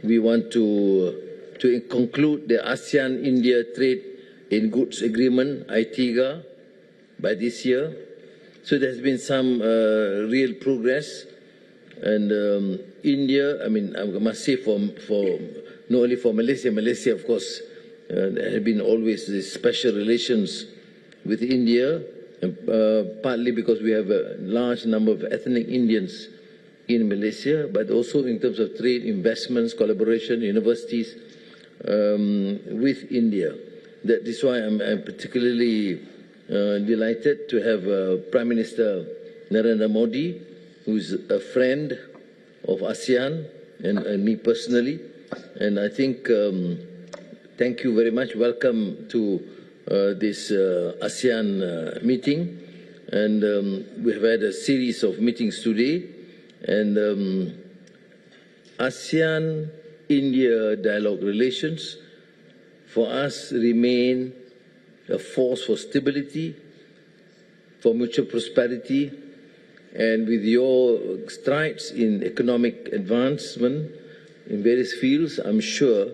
we want to conclude the ASEAN-India Trade in Goods Agreement, ITIGA, by this year. So there's been some real progress. And India, I mean, I must say for not only for Malaysia, Malaysia, of course, there have been always these special relations with India, partly because we have a large number of ethnic Indians in Malaysia, but also in terms of trade, investments, collaboration, universities with India. That is why I'm particularly delighted to have Prime Minister Narendra Modi, who's a friend of ASEAN and me personally. And I think, thank you very much. Welcome to this ASEAN meeting. And we have had a series of meetings today. And ASEAN-India dialogue relations for us remain a force for stability, for mutual prosperity, and with your strides in economic advancement in various fields, I'm sure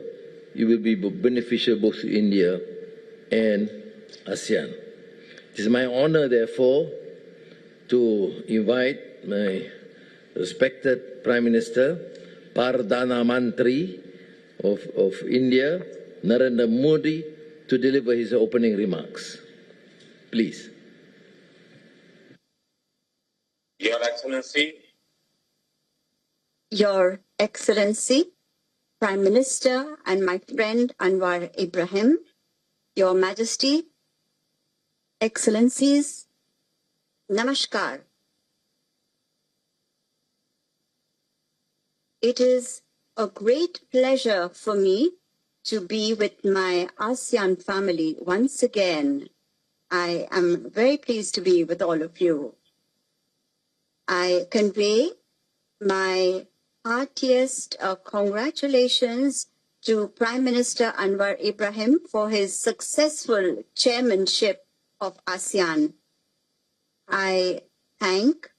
it will be beneficial both to India and ASEAN. It is my honor, therefore, to invite my respected Prime Minister, Perdana Menteri of India, Narendra Modi, to deliver his opening remarks. Please. Your Excellency. Your Excellency, Prime Minister and my friend Anwar Ibrahim, Your Majesty, Excellencies, Namaskar. It is a great pleasure for me to be with my ASEAN family once again. I am very pleased to be with all of you. I convey my heartiest congratulations to Prime Minister Anwar Ibrahim for his successful chairmanship of ASEAN. I thank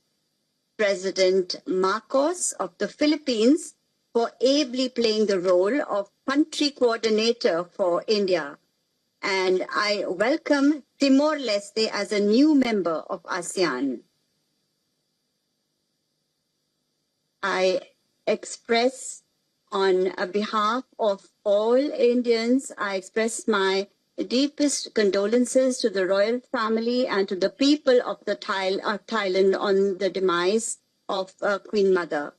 President Marcos of the Philippines for ably playing the role of country coordinator for India. And I welcome Timor-Leste as a new member of ASEAN. I express on behalf of all Indians, I express my deepest condolences to the royal family and to the people of Thailand on the demise of Queen Mother.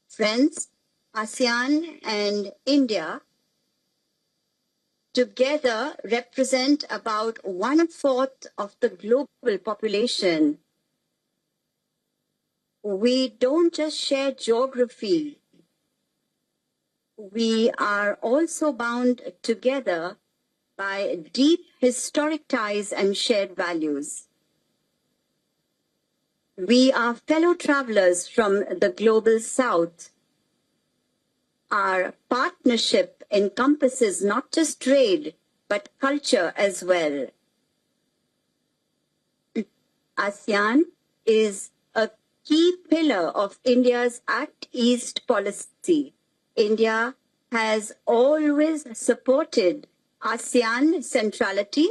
Friends, ASEAN and India together represent about 1/4 of the global population. We don't just share geography. We are also bound together by deep historic ties and shared values. We are fellow travelers from the global south. Our partnership encompasses not just trade, but culture as well. ASEAN is a key pillar of India's Act East policy. India has always supported ASEAN centrality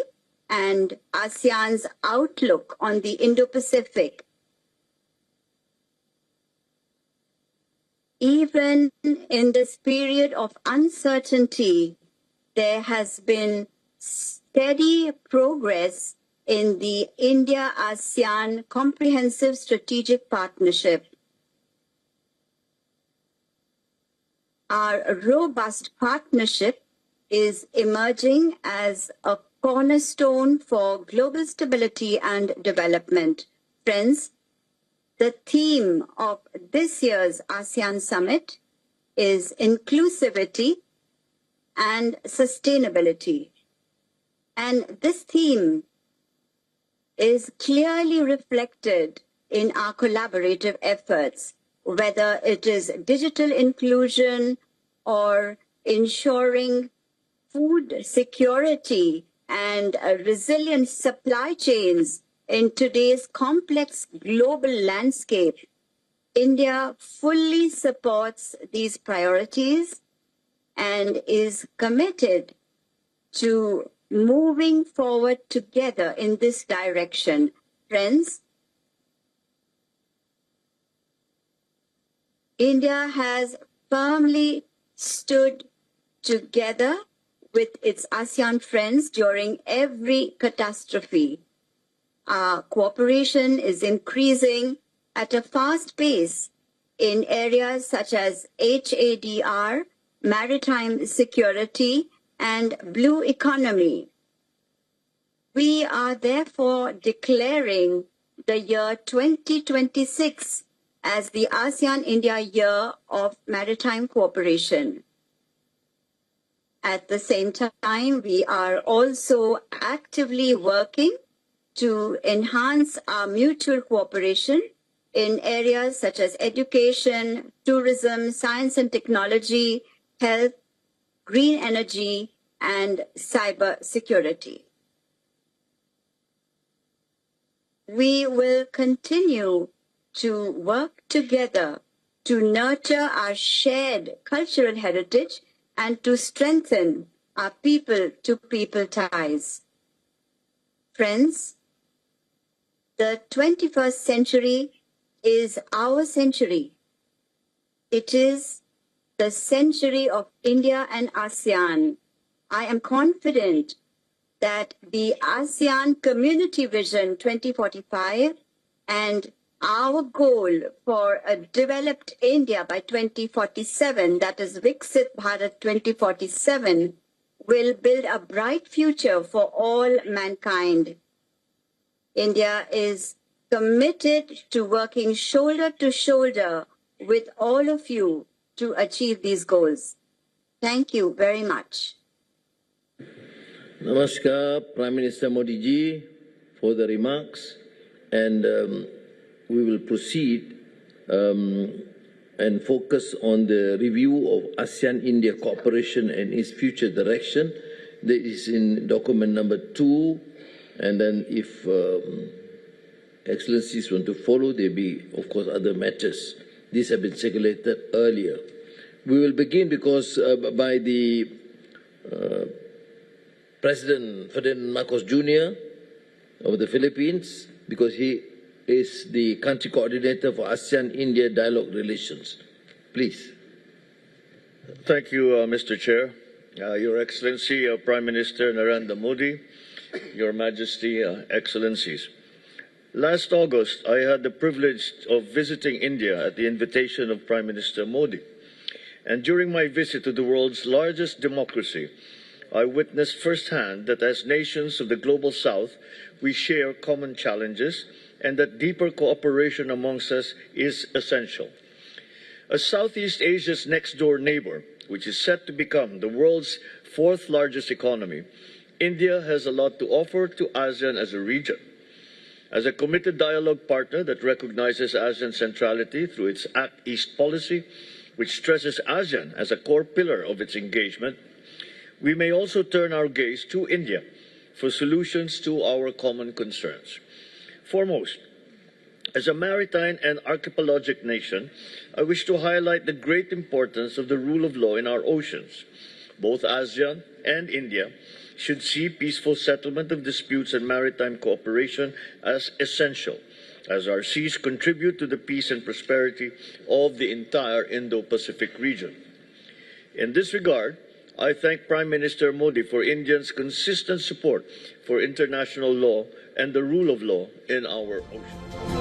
and ASEAN's outlook on the Indo-Pacific. Even in this period of uncertainty, there has been steady progress in the India-ASEAN Comprehensive Strategic Partnership. Our robust partnership is emerging as a cornerstone for global stability and development. Friends, the theme of this year's ASEAN Summit is inclusivity and sustainability. And this theme is clearly reflected in our collaborative efforts, whether it is digital inclusion or ensuring food security and resilient supply chains in today's complex global landscape. India fully supports these priorities and is committed to moving forward together in this direction. Friends, India has firmly stood together with its ASEAN friends during every catastrophe. Our cooperation is increasing at a fast pace in areas such as HADR, maritime security, and blue economy. We are therefore declaring the year 2026 as the ASEAN-India Year of Maritime Cooperation. At the same time, we are also actively working to enhance our mutual cooperation in areas such as education, tourism, science and technology, health, green energy, and cyber security. We will continue to work together to nurture our shared cultural heritage and to strengthen our people-to-people ties. Friends, the 21st century is our century. It is the century of India and ASEAN. I am confident that the ASEAN Community Vision 2045 and our goal for a developed India by 2047, that is Viksit Bharat 2047, will build a bright future for all mankind. India is committed to working shoulder to shoulder with all of you to achieve these goals. Thank you very much. Namaskar, Prime Minister Modi ji, for the remarks, and we will proceed and focus on the review of ASEAN-India cooperation and its future direction. That is in document number 2, and then if Excellencies want to follow, there be, of course, other matters. These have been circulated earlier. We will begin because by the President Ferdinand Marcos Jr. of the Philippines, because he is the country coordinator for ASEAN-India dialogue relations. Please. Thank you, Mr. Chair. Your Excellency, Prime Minister Narendra Modi, Your Majesty, Excellencies. Last August, I had the privilege of visiting India at the invitation of Prime Minister Modi. And during my visit to the world's largest democracy, I witnessed firsthand that as nations of the Global South, we share common challenges and that deeper cooperation amongst us is essential. As Southeast Asia's next-door neighbor, which is set to become the world's 4th largest economy, India has a lot to offer to ASEAN as a region. As a committed dialogue partner that recognizes ASEAN centrality through its Act East policy, which stresses ASEAN as a core pillar of its engagement, we may also turn our gaze to India for solutions to our common concerns. Foremost, as a maritime and archipelagic nation, I wish to highlight the great importance of the rule of law in our oceans. Both ASEAN and India should see peaceful settlement of disputes and maritime cooperation as essential, as our seas contribute to the peace and prosperity of the entire Indo-Pacific region. In this regard, I thank Prime Minister Modi for India's consistent support for international law and the rule of law in our oceans.